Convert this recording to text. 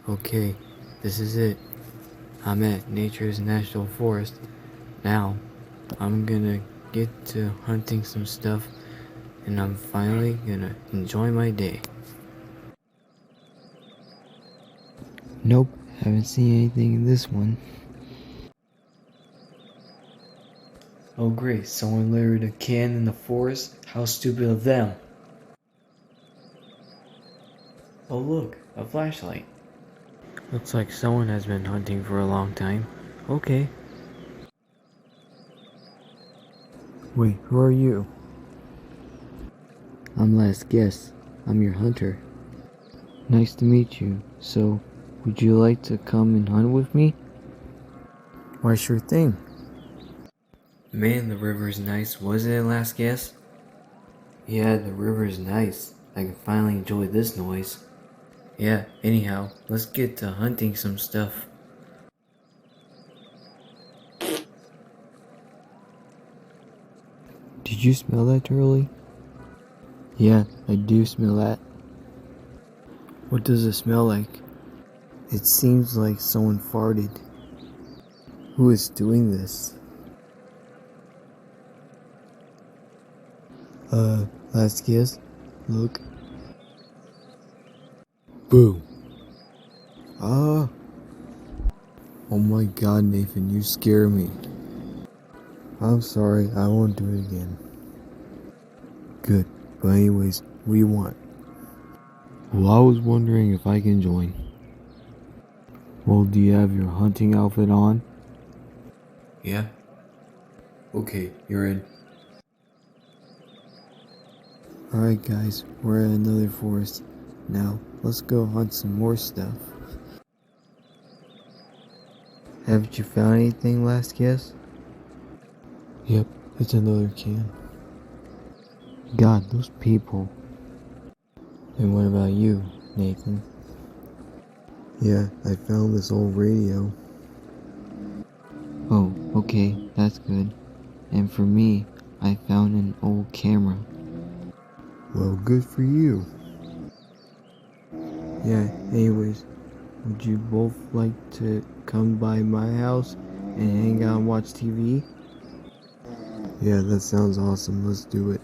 Okay, this is it. I'm at Nature's National Forest. Now, I'm gonna get to hunting some stuff, and I'm finally gonna enjoy my day. Nope, haven't seen anything in this one. Oh great, someone lowered a can in the forest? How stupid of them. Oh look, a flashlight. Looks like someone has been hunting for a long time. Okay. Wait, who are you? I'm Last Guess. I'm your hunter. Nice to meet you. So, would you like to come and hunt with me? Why, sure thing. Man, the river's nice, wasn't it, Last Guess? Yeah, the river's nice. I can finally enjoy this noise. Yeah, anyhow, let's get to hunting some stuff. Did you smell that, Turley? Yeah, I do smell that. What does it smell like? It seems like someone farted. Who is doing this? Last guess? Look. Boo. Ah. Oh my god, Nathan, you scare me. I'm sorry, I won't do it again. Good, but anyways, what do you want? Well, I was wondering if I can join. Well, do you have your hunting outfit on? Yeah. Okay, you're in. Alright guys, we're at another forest. Now, let's go hunt some more stuff. Haven't you found anything, Last Guess? Yep, it's another can. God, those people. And what about you, Nathan? Yeah, I found this old radio. Oh, okay, that's good. And for me, I found an old camera. Well, good for you. Yeah, anyways, would you both like to come by my house and hang out and watch TV? Yeah, that sounds awesome. Let's do it.